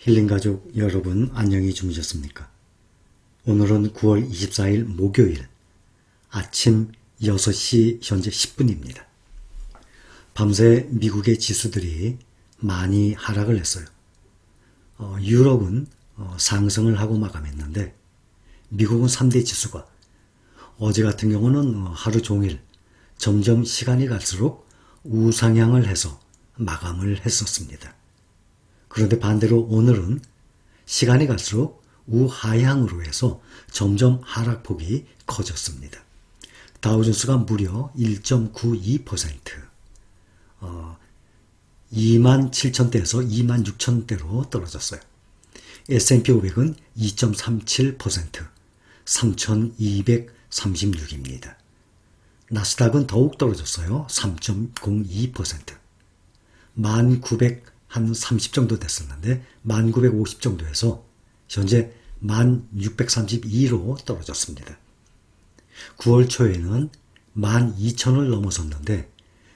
힐링가족 여러분 안녕히 주무셨습니까? 오늘은 9월 24일 목요일 아침 6시 현재 10분입니다. 밤새 미국의 지수들이 많이 하락을 했어요. 유럽은 상승을 하고 마감했는데 미국은 3대 지수가 어제 같은 경우는 하루 종일 점점 시간이 갈수록 우상향을 해서 마감을 했었습니다. 그런데 반대로 오늘은 시간이 갈수록 우하향으로 해서 점점 하락폭이 커졌습니다. 다우존스가 무려 1.92%, 27,000대에서 26,000대로 떨어졌어요. S&P 500은 2.37%, 3,236입니다. 나스닥은 더욱 떨어졌어요. 3.02%, 1930 정도 됐었는데 1950 정도에서 현재 1632로 떨어졌습니다. 9월 초에는 12,000을 넘어섰는데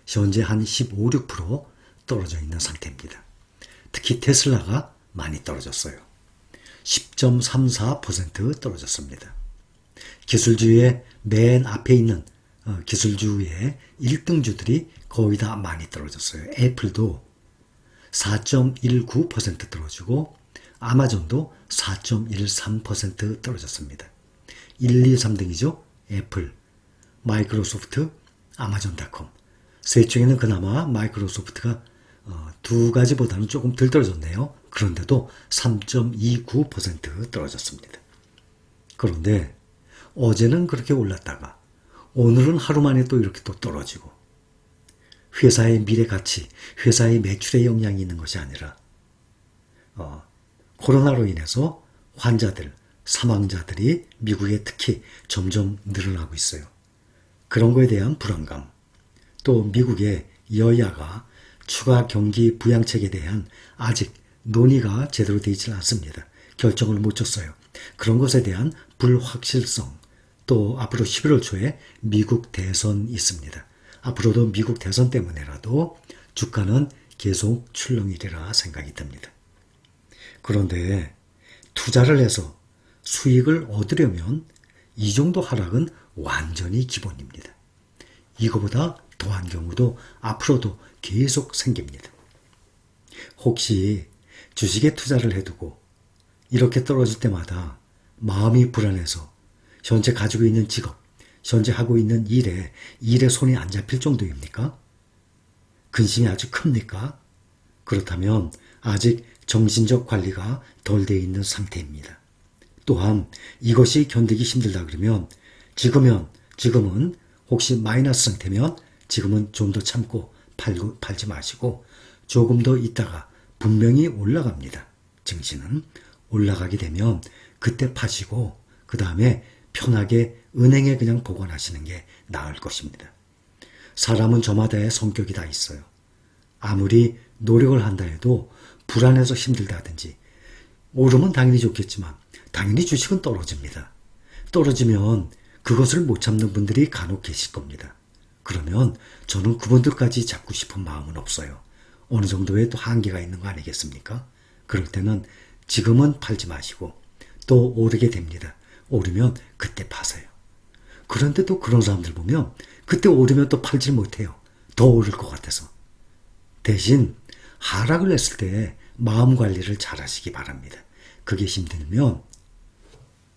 현재 한 15, 16% 떨어져 있는 상태입니다. 특히 테슬라가 많이 떨어졌어요. 10.34% 떨어졌습니다. 기술주의 맨 앞에 있는 기술주의 1등주들이 거의 다 많이 떨어졌어요. 애플도 4.19% 떨어지고 아마존도 4.13% 떨어졌습니다. 1, 2, 3등이죠. 애플, 마이크로소프트, 아마존닷컴. 셋 중에는 그나마 마이크로소프트가 두 가지보다는 조금 덜 떨어졌네요. 그런데도 3.29% 떨어졌습니다. 그런데 어제는 그렇게 올랐다가 오늘은 하루 만에 또 이렇게 또 떨어지고 회사의 미래 가치, 회사의 매출에 영향이 있는 것이 아니라 코로나로 인해서 환자들, 사망자들이 미국에 특히 점점 늘어나고 있어요. 그런 거에 대한 불안감, 또 미국의 여야가 추가 경기 부양책에 대한 아직 논의가 제대로 되어 있지 않습니다. 결정을 못 줬어요. 그런 것에 대한 불확실성, 또 앞으로 11월 초에 미국 대선이 있습니다. 앞으로도 미국 대선 때문에라도 주가는 계속 출렁이리라 생각이 듭니다. 그런데 투자를 해서 수익을 얻으려면 이 정도 하락은 완전히 기본입니다. 이거보다 더한 경우도 앞으로도 계속 생깁니다. 혹시 주식에 투자를 해두고 이렇게 떨어질 때마다 마음이 불안해서 현재 가지고 있는 직업, 현재 하고 있는 일에 손이 안 잡힐 정도입니까? 근심이 아주 큽니까? 그렇다면 아직 정신적 관리가 덜 되어 있는 상태입니다. 또한 이것이 견디기 힘들다 그러면 지금은 혹시 마이너스 상태면 지금은 좀 더 참고 팔지 마시고 조금 더 있다가 분명히 올라갑니다. 증시는 올라가게 되면 그때 파시고 그 다음에 편하게 은행에 그냥 보관하시는 게 나을 것입니다. 사람은 저마다의 성격이 다 있어요. 아무리 노력을 한다 해도 불안해서 힘들다든지 오르면 당연히 좋겠지만 당연히 주식은 떨어집니다. 떨어지면 그것을 못 참는 분들이 간혹 계실 겁니다. 그러면 저는 그분들까지 잡고 싶은 마음은 없어요. 어느 정도의 또 한계가 있는 거 아니겠습니까? 그럴 때는 지금은 팔지 마시고 또 오르게 됩니다. 오르면 그때 파세요. 그런데 또 그런 사람들 보면 그때 오르면 또 팔질 못해요. 더 오를 것 같아서. 대신 하락을 했을 때 마음 관리를 잘 하시기 바랍니다. 그게 힘들면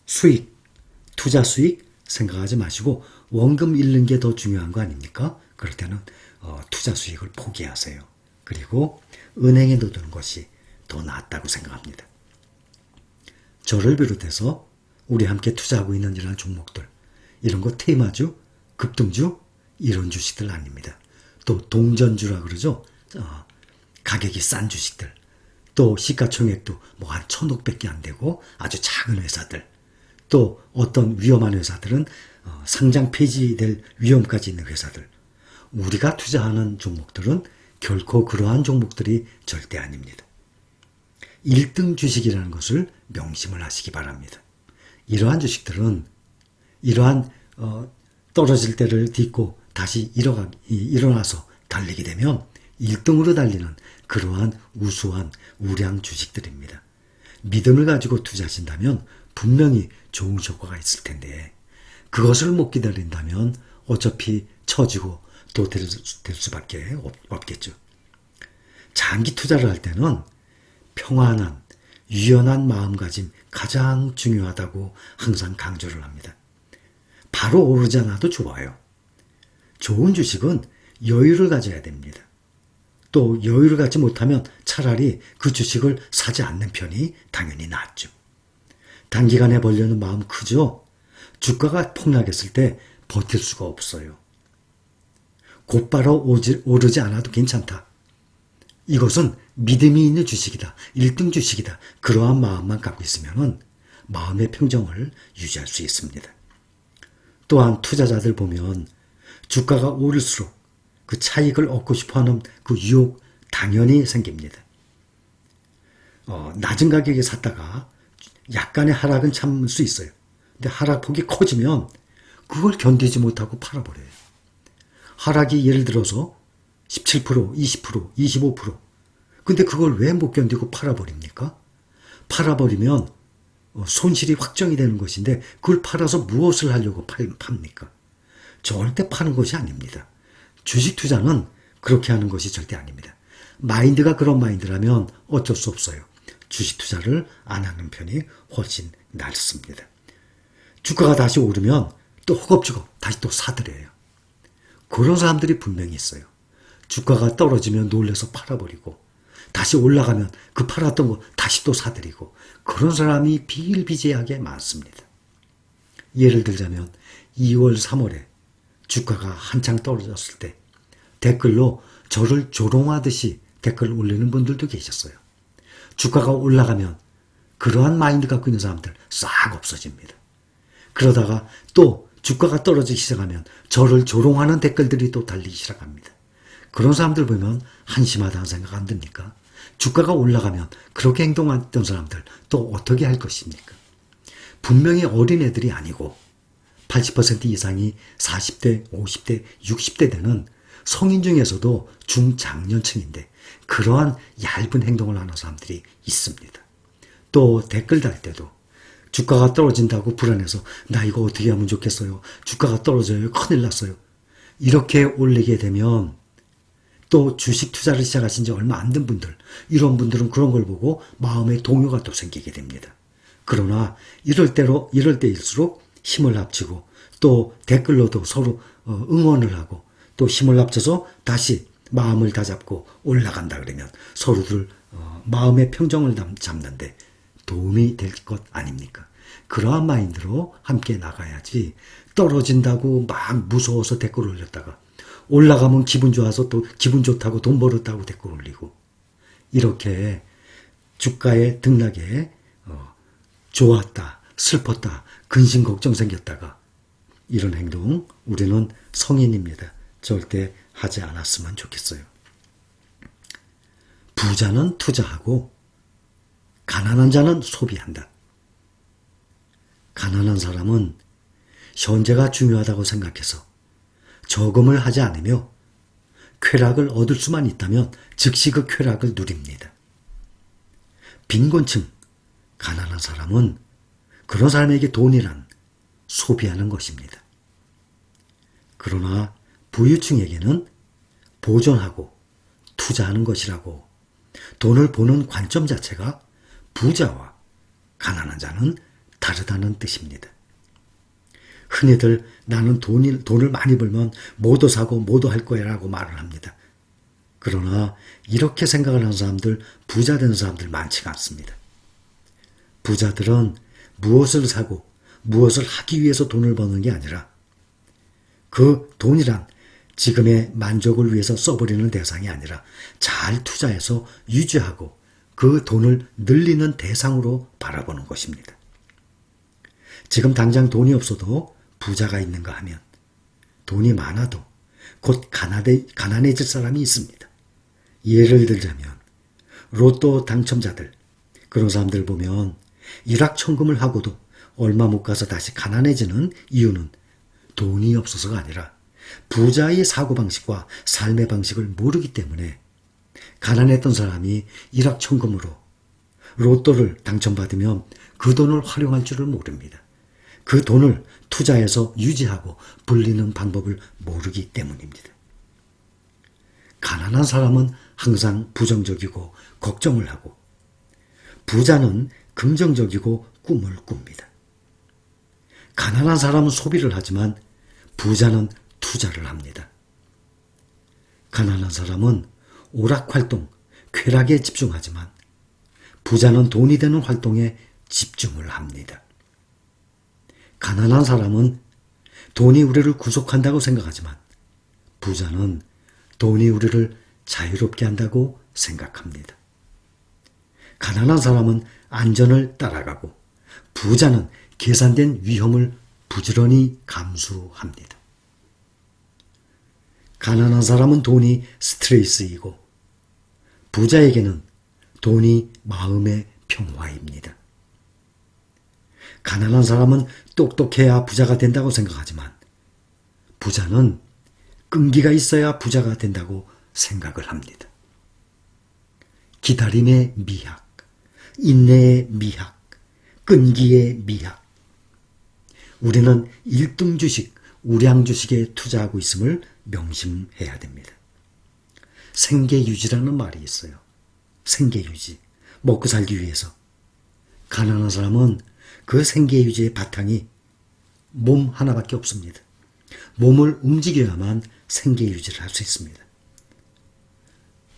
수익, 투자 수익 생각하지 마시고 원금 잃는 게 더 중요한 거 아닙니까? 그럴 때는 투자 수익을 포기하세요. 그리고 은행에 넣어두는 것이 더 낫다고 생각합니다. 저를 비롯해서 우리 함께 투자하고 있는 이런 종목들, 이런 거 테마주, 급등주, 이런 주식들 아닙니다. 또 동전주라 그러죠. 가격이 싼 주식들, 또 시가총액도 뭐 한 1,500개 안 되고 아주 작은 회사들, 또 어떤 위험한 회사들은 상장 폐지될 위험까지 있는 회사들. 우리가 투자하는 종목들은 결코 그러한 종목들이 절대 아닙니다. 1등 주식이라는 것을 명심을 하시기 바랍니다. 이러한 주식들은 이러한 떨어질 때를 딛고 다시 일어나서 달리게 되면 1등으로 달리는 그러한 우수한 우량 주식들입니다. 믿음을 가지고 투자하신다면 분명히 좋은 효과가 있을 텐데 그것을 못 기다린다면 어차피 처지고 또 될 수밖에 없겠죠. 장기 투자를 할 때는 평안한 유연한 마음가짐 가장 중요하다고 항상 강조를 합니다. 바로 오르지 않아도 좋아요. 좋은 주식은 여유를 가져야 됩니다. 또 여유를 갖지 못하면 차라리 그 주식을 사지 않는 편이 당연히 낫죠. 단기간에 벌려는 마음 크죠? 주가가 폭락했을 때 버틸 수가 없어요. 곧바로 오르지 않아도 괜찮다. 이것은 믿음이 있는 주식이다. 1등 주식이다. 그러한 마음만 갖고 있으면 마음의 평정을 유지할 수 있습니다. 또한 투자자들 보면 주가가 오를수록 그 차익을 얻고 싶어하는 그 유혹 당연히 생깁니다. 낮은 가격에 샀다가 약간의 하락은 참을 수 있어요. 근데 하락폭이 커지면 그걸 견디지 못하고 팔아버려요. 하락이 예를 들어서 17%, 20%, 25%. 근데 그걸 왜 못 견디고 팔아버립니까? 팔아버리면 손실이 확정이 되는 것인데 그걸 팔아서 무엇을 하려고 팝니까? 절대 파는 것이 아닙니다. 주식 투자는 그렇게 하는 것이 절대 아닙니다. 마인드가 그런 마인드라면 어쩔 수 없어요. 주식 투자를 안 하는 편이 훨씬 낫습니다. 주가가 다시 오르면 또 허겁지겁 다시 또 사들여요. 그런 사람들이 분명히 있어요. 주가가 떨어지면 놀래서 팔아버리고 다시 올라가면 그 팔았던 거 다시 또 사들이고 그런 사람이 비일비재하게 많습니다. 예를 들자면 2월, 3월에 주가가 한창 떨어졌을 때 댓글로 저를 조롱하듯이 댓글 올리는 분들도 계셨어요. 주가가 올라가면 그러한 마인드 갖고 있는 사람들 싹 없어집니다. 그러다가 또 주가가 떨어지기 시작하면 저를 조롱하는 댓글들이 또 달리기 시작합니다. 그런 사람들 보면 한심하다는 생각 안 듭니까? 주가가 올라가면 그렇게 행동했던 사람들 또 어떻게 할 것입니까? 분명히 어린애들이 아니고 80% 이상이 40대, 50대, 60대 되는 성인 중에서도 중장년층인데 그러한 얇은 행동을 하는 사람들이 있습니다. 또 댓글 달 때도 주가가 떨어진다고 불안해서 나 이거 어떻게 하면 좋겠어요. 주가가 떨어져요. 큰일 났어요. 이렇게 올리게 되면 또 주식 투자를 시작하신 지 얼마 안 된 분들, 이런 분들은 그런 걸 보고 마음의 동요가 또 생기게 됩니다. 그러나 이럴 때일수록 힘을 합치고 또 댓글로도 서로 응원을 하고 또 힘을 합쳐서 다시 마음을 다잡고 올라간다 그러면 서로들 마음의 평정을 잡는데 도움이 될 것 아닙니까? 그러한 마인드로 함께 나가야지 떨어진다고 막 무서워서 댓글 올렸다가 올라가면 기분 좋아서 또 기분 좋다고 돈 벌었다고 댓글 올리고 이렇게 주가의 등락에 좋았다, 슬펐다, 근심 걱정 생겼다가 이런 행동 우리는 성인입니다. 절대 하지 않았으면 좋겠어요. 부자는 투자하고 가난한 자는 소비한다. 가난한 사람은 현재가 중요하다고 생각해서 저금을 하지 않으며 쾌락을 얻을 수만 있다면 즉시 그 쾌락을 누립니다. 빈곤층, 가난한 사람은 그런 사람에게 돈이란 소비하는 것입니다. 그러나 부유층에게는 보존하고 투자하는 것이라고 돈을 보는 관점 자체가 부자와 가난한 자는 다르다는 뜻입니다. 흔히들 나는 돈을 많이 벌면 뭐도 사고 뭐도 할 거야 라고 말을 합니다. 그러나 이렇게 생각을 하는 사람들, 부자 되는 사람들 많지가 않습니다. 부자들은 무엇을 사고 무엇을 하기 위해서 돈을 버는 게 아니라 그 돈이란 지금의 만족을 위해서 써버리는 대상이 아니라 잘 투자해서 유지하고 그 돈을 늘리는 대상으로 바라보는 것입니다. 지금 당장 돈이 없어도 부자가 있는가 하면 돈이 많아도 곧 가난해질 사람이 있습니다. 예를 들자면 로또 당첨자들, 그런 사람들 보면 일확천금을 하고도 얼마 못 가서 다시 가난해지는 이유는 돈이 없어서가 아니라 부자의 사고방식과 삶의 방식을 모르기 때문에 가난했던 사람이 일확천금으로 로또를 당첨받으면 그 돈을 활용할 줄을 모릅니다. 그 돈을 투자해서 유지하고 불리는 방법을 모르기 때문입니다. 가난한 사람은 항상 부정적이고 걱정을 하고, 부자는 긍정적이고 꿈을 꿉니다. 가난한 사람은 소비를 하지만 부자는 투자를 합니다. 가난한 사람은 오락활동, 쾌락에 집중하지만 부자는 돈이 되는 활동에 집중을 합니다. 가난한 사람은 돈이 우리를 구속한다고 생각하지만 부자는 돈이 우리를 자유롭게 한다고 생각합니다. 가난한 사람은 안전을 따라가고 부자는 계산된 위험을 부지런히 감수합니다. 가난한 사람은 돈이 스트레스이고 부자에게는 돈이 마음의 평화입니다. 가난한 사람은 똑똑해야 부자가 된다고 생각하지만 부자는 끈기가 있어야 부자가 된다고 생각을 합니다. 기다림의 미학, 인내의 미학, 끈기의 미학. 우리는 1등 주식, 우량 주식에 투자하고 있음을 명심해야 됩니다. 생계유지라는 말이 있어요. 생계유지, 먹고 살기 위해서. 가난한 사람은 그 생계유지의 바탕이 몸 하나밖에 없습니다. 몸을 움직여야만 생계유지를 할 수 있습니다.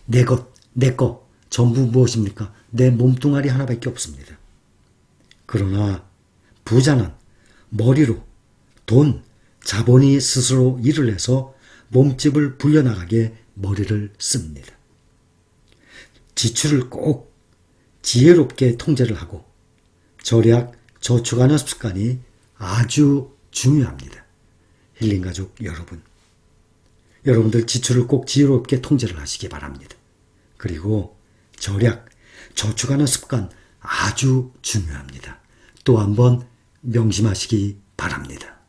내 것, 내 거 전부 무엇입니까? 내 몸뚱아리 하나밖에 없습니다. 그러나 부자는 머리로 돈, 자본이 스스로 일을 해서 몸집을 불려나가게 머리를 씁니다. 지출을 꼭 지혜롭게 통제를 하고 절약, 저축하는 습관이 아주 중요합니다. 힐링가족 여러분, 여러분들 지출을 꼭 지혜롭게 통제를 하시기 바랍니다. 그리고 절약, 저축하는 습관 아주 중요합니다. 또 한번 명심하시기 바랍니다.